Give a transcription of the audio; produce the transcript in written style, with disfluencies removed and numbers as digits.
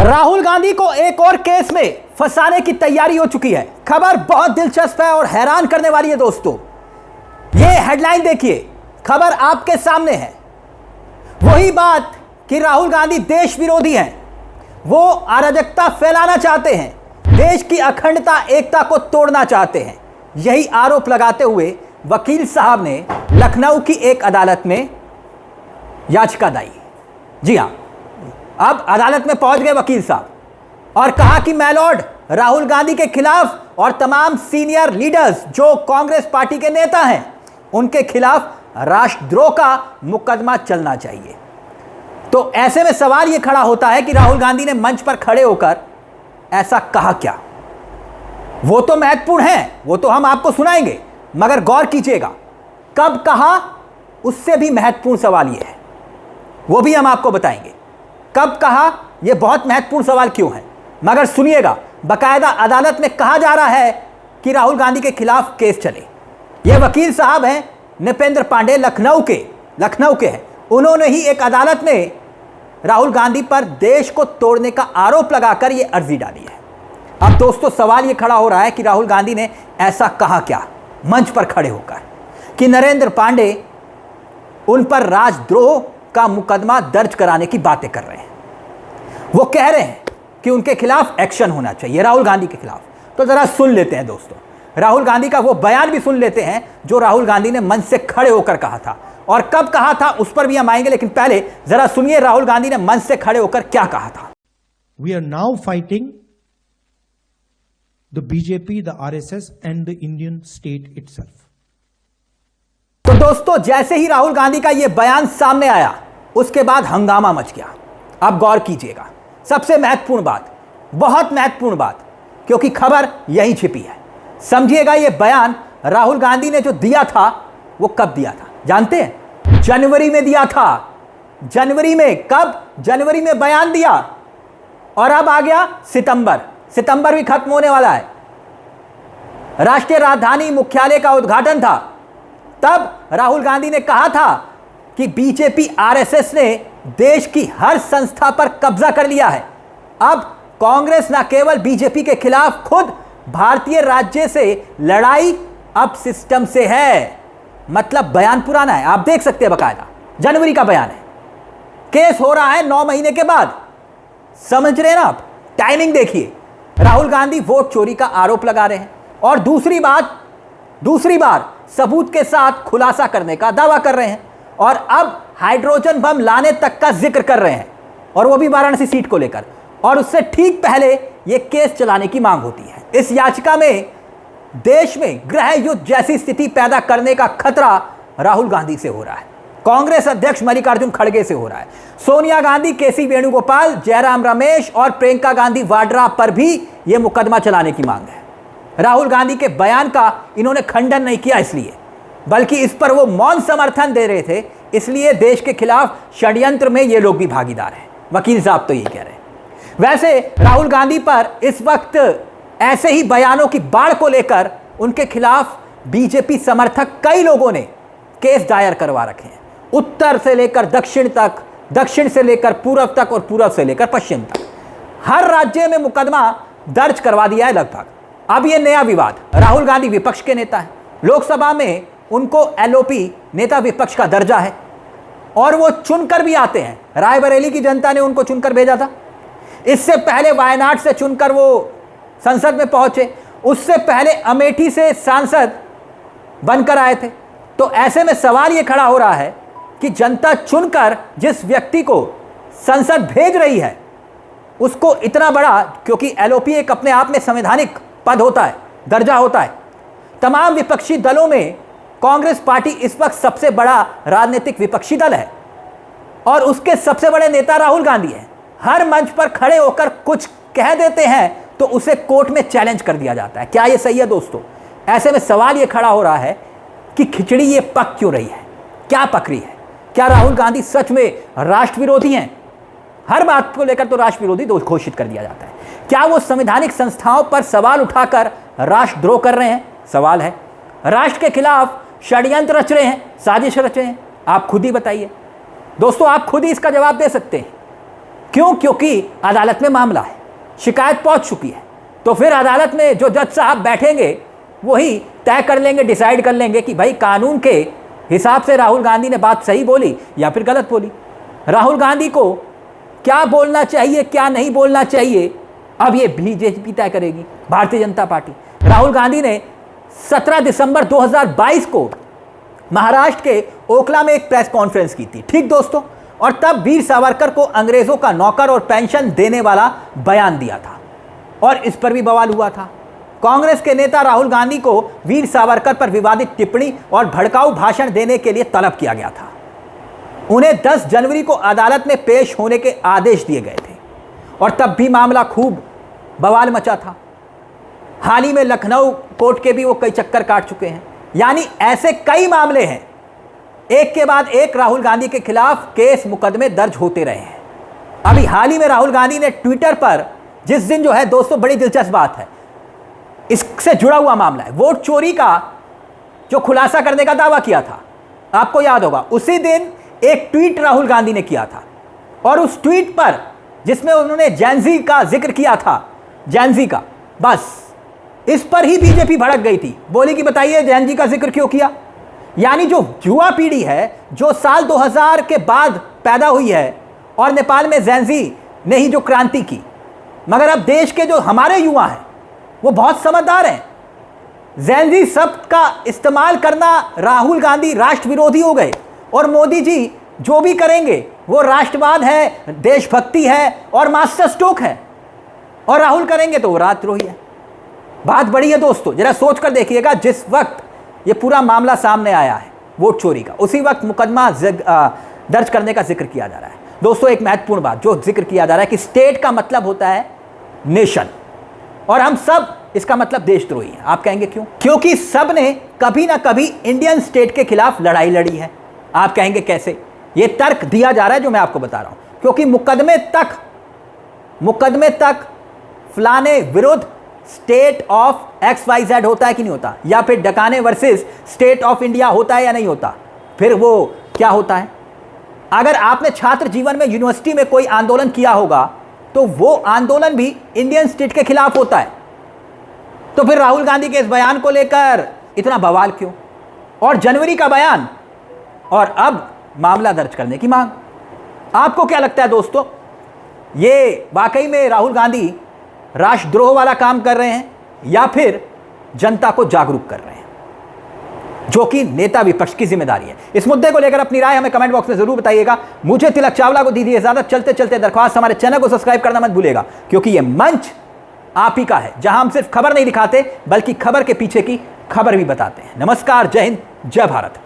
राहुल गांधी को एक और केस में फंसाने की तैयारी हो चुकी है। खबर बहुत दिलचस्प है और हैरान करने वाली है दोस्तों। यह हेडलाइन देखिए, खबर आपके सामने है। वही बात कि राहुल गांधी देश विरोधी हैं, वो अराजकता फैलाना चाहते हैं, देश की अखंडता एकता को तोड़ना चाहते हैं। यही आरोप लगाते हुए वकील साहब ने लखनऊ की एक अदालत में याचिका दाई। जी हां, अब अदालत में पहुंच गए वकील साहब और कहा कि माय लॉर्ड, राहुल गांधी के खिलाफ और तमाम सीनियर लीडर्स जो कांग्रेस पार्टी के नेता हैं, उनके खिलाफ राष्ट्रद्रोह का मुकदमा चलना चाहिए। तो ऐसे में सवाल यह खड़ा होता है कि राहुल गांधी ने मंच पर खड़े होकर ऐसा कहा क्या? वो तो महत्वपूर्ण है, वो तो हम आपको सुनाएंगे, मगर गौर कीजिएगा कब कहा, उससे भी महत्वपूर्ण सवाल यह है, वो भी हम आपको बताएंगे। कब कहा, यह बहुत महत्वपूर्ण सवाल क्यों है, मगर सुनिएगा। बाकायदा अदालत में कहा जा रहा है कि राहुल गांधी के खिलाफ केस चले। यह वकील साहब हैं नृपेंद्र पांडे, लखनऊ के हैं। उन्होंने ही एक अदालत में राहुल गांधी पर देश को तोड़ने का आरोप लगाकर यह अर्जी डाली है। अब दोस्तों सवाल यह खड़ा हो रहा है कि राहुल गांधी ने ऐसा कहा क्या मंच पर खड़े होकर कि नरेंद्र पांडे उन पर राजद्रोह का मुकदमा दर्ज कराने की बातें कर रहे हैं। वो कह रहे हैं कि उनके खिलाफ एक्शन होना चाहिए, राहुल गांधी के खिलाफ। तो जरा सुन लेते हैं दोस्तों, राहुल गांधी का वो बयान भी सुन लेते हैं जो राहुल गांधी ने मंच से खड़े होकर कहा था, और कब कहा था उस पर भी हम आएंगे। लेकिन पहले जरा सुनिए राहुल गांधी ने मंच से खड़े होकर क्या कहा था। We are now fighting the BJP, the RSS and the Indian state itself. तो दोस्तों जैसे ही राहुल गांधी का यह बयान सामने आया, उसके बाद हंगामा मच गया। अब गौर कीजिएगा, सबसे महत्वपूर्ण बात, बहुत महत्वपूर्ण बात, क्योंकि खबर यहीं छिपी है। समझिएगा, यह बयान राहुल गांधी ने जो दिया था वो कब दिया था जानते हैं? जनवरी में दिया था। जनवरी में, कब? जनवरी में बयान दिया, और अब आ गया सितंबर भी खत्म होने वाला है। राष्ट्रीय राजधानी मुख्यालय का उद्घाटन था, तब राहुल गांधी ने कहा था कि बीजेपी आरएसएस ने देश की हर संस्था पर कब्जा कर लिया है। अब कांग्रेस न केवल बीजेपी के खिलाफ खुद भारतीय राज्य से लड़ाई अब सिस्टम से है। मतलब बयान पुराना है, आप देख सकते हैं, बकायदा जनवरी का बयान है। केस हो रहा है 9 महीने के बाद। समझ रहे हैं ना आप? टाइमिंग देखिए। राहुल गांधी वोट चोरी का आरोप लगा रहे हैं, और दूसरी बार सबूत के साथ खुलासा करने का दावा कर रहे हैं, और अब हाइड्रोजन बम लाने तक का जिक्र कर रहे हैं, और वो भी वाराणसी सीट को लेकर। और उससे ठीक पहले यह केस चलाने की मांग होती है। इस याचिका में देश में गृह युद्ध जैसी स्थिति पैदा करने का खतरा राहुल गांधी से हो रहा है, कांग्रेस अध्यक्ष मल्लिकार्जुन खड़गे से हो रहा है, सोनिया गांधी, केसी वेणुगोपाल, जयराम रमेश और प्रियंका गांधी वाड्रा पर भी यह मुकदमा चलाने की मांग है। राहुल गांधी के बयान का इन्होंने खंडन नहीं किया इसलिए, बल्कि इस पर वो मौन समर्थन दे रहे थे, इसलिए देश के खिलाफ षड्यंत्र में ये लोग भी भागीदार हैं। वकील साहब तो यही कह रहे हैं। वैसे राहुल गांधी पर इस वक्त ऐसे ही बयानों की बाढ़ को लेकर उनके खिलाफ बीजेपी समर्थक कई लोगों ने केस दायर करवा रखे हैं, उत्तर से लेकर दक्षिण तक, दक्षिण से लेकर पूर्व तक, और पूर्व से लेकर पश्चिम तक। हर राज्य में मुकदमा दर्ज करवा दिया है लगभग। अब यह नया विवाद, राहुल गांधी विपक्ष के नेता हैं, लोकसभा में उनको एलओपी नेता विपक्ष का दर्जा है, और वो चुनकर भी आते हैं। रायबरेली की जनता ने उनको चुनकर भेजा था। इससे पहले वायनाड से चुनकर वो संसद में पहुंचे, उससे पहले अमेठी से सांसद बनकर आए थे। तो ऐसे में सवाल यह खड़ा हो रहा है कि जनता चुनकर जिस व्यक्ति को संसद भेज रही है, उसको इतना बड़ा, क्योंकि एलओपी एक अपने आप में संवैधानिक पद होता है, दर्जा होता है। तमाम विपक्षी दलों में कांग्रेस पार्टी इस वक्त सबसे बड़ा राजनीतिक विपक्षी दल है, और उसके सबसे बड़े नेता राहुल गांधी हैं। हर मंच पर खड़े होकर कुछ कह देते हैं तो उसे कोर्ट में चैलेंज कर दिया जाता है। क्या यह सही है दोस्तों? ऐसे में सवाल यह खड़ा हो रहा है कि खिचड़ी ये पक क्यों रही है, क्या पक रही है? क्या राहुल गांधी सच में राष्ट्र विरोधी हैं? हर बात को लेकर तो राष्ट्र विरोधी घोषित कर दिया जाता है। क्या वो संवैधानिक संस्थाओं पर सवाल उठाकर राष्ट्रद्रोह कर रहे हैं? सवाल है। राष्ट्र के खिलाफ षड्यंत्र रच रहे हैं, साजिश रच रहे हैं? आप खुद ही बताइए दोस्तों, आप खुद ही इसका जवाब दे सकते हैं। क्यों? क्योंकि अदालत में मामला है, शिकायत पहुंच चुकी है। तो फिर अदालत में जो जज साहब बैठेंगे वही तय कर लेंगे, डिसाइड कर लेंगे कि भाई कानून के हिसाब से राहुल गांधी ने बात सही बोली या फिर गलत बोली। राहुल गांधी को क्या बोलना चाहिए, क्या नहीं बोलना चाहिए, अब ये बीजेपी तय करेगी, भारतीय जनता पार्टी। राहुल गांधी ने 17 दिसंबर 2022 को महाराष्ट्र के ओखला में एक प्रेस कॉन्फ्रेंस की थी, ठीक दोस्तों, और तब वीर सावरकर को अंग्रेजों का नौकर और पेंशन देने वाला बयान दिया था और इस पर भी बवाल हुआ था। कांग्रेस के नेता राहुल गांधी को वीर सावरकर पर विवादित टिप्पणी और भड़काऊ भाषण देने के लिए तलब किया गया था। उन्हें 10 जनवरी को अदालत में पेश होने के आदेश दिए गए थे और तब भी मामला खूब बवाल मचा था। हाल ही में लखनऊ कोर्ट के भी वो कई चक्कर काट चुके हैं। यानी ऐसे कई मामले हैं, एक के बाद एक राहुल गांधी के खिलाफ केस मुकदमे दर्ज होते रहे हैं। अभी हाल ही में राहुल गांधी ने ट्विटर पर, जिस दिन जो है दोस्तों बड़ी दिलचस्प बात है, इससे जुड़ा हुआ मामला है, वोट चोरी का जो खुलासा करने का दावा किया था, आपको याद होगा, उसी दिन एक ट्वीट राहुल गांधी ने किया था और उस ट्वीट पर जिसमें उन्होंने जैनजी का जिक्र किया था, जैनजी का, बस इस पर ही बीजेपी भड़क गई थी, बोली कि बताइए जैनजी का जिक्र क्यों किया। यानी जो युवा पीढ़ी है, जो साल 2000 के बाद पैदा हुई है, और नेपाल में जैनजी ने ही जो क्रांति की, मगर अब देश के जो हमारे युवा हैं वो बहुत समझदार हैं। जैनजी शब्द का इस्तेमाल करना, राहुल गांधी राष्ट्र विरोधी हो गए और मोदी जी जो भी करेंगे वो राष्ट्रवाद है, देशभक्ति है और मास्टर स्ट्रोक है, और राहुल करेंगे तो वो राष्ट्रद्रोही है। बात बड़ी है दोस्तों, जरा सोच कर देखिएगा। जिस वक्त ये पूरा मामला सामने आया है वोट चोरी का, उसी वक्त मुकदमा दर्ज करने का जिक्र किया जा रहा है। दोस्तों एक महत्वपूर्ण बात जो जिक्र किया जा रहा है कि स्टेट का मतलब होता है नेशन, और हम सब इसका मतलब देशद्रोही है। आप कहेंगे क्यों? क्योंकि सब ने कभी ना कभी इंडियन स्टेट के खिलाफ लड़ाई लड़ी है। आप कहेंगे कैसे? ये तर्क दिया जा रहा है जो मैं आपको बता रहा हूं, क्योंकि मुकदमे तक फलाने विरुद्ध स्टेट ऑफ XYZ होता है कि नहीं होता, या फिर डकाने वर्सेस स्टेट ऑफ इंडिया होता है या नहीं होता, फिर वो क्या होता है। अगर आपने छात्र जीवन में यूनिवर्सिटी में कोई आंदोलन किया होगा तो वो आंदोलन भी इंडियन स्टेट के खिलाफ होता है। तो फिर राहुल गांधी के इस बयान को लेकर इतना बवाल क्यों, और जनवरी का बयान और अब मामला दर्ज करने की मांग। आपको क्या लगता है दोस्तों, ये वाकई में राहुल गांधी राष्ट्रद्रोह वाला काम कर रहे हैं या फिर जनता को जागरूक कर रहे हैं, जो कि नेता विपक्ष की जिम्मेदारी है? इस मुद्दे को लेकर अपनी राय हमें कमेंट बॉक्स में जरूर बताइएगा। मुझे तिलक चावला को दीजिए इजाजत। चलते चलते दरख्वास्त, हमारे चैनल को सब्सक्राइब करना मत भूलिएगा, क्योंकि यह मंच आप ही का है, जहां हम सिर्फ खबर नहीं दिखाते बल्कि खबर के पीछे की खबर भी बताते हैं। नमस्कार, जय हिंद, जय भारत।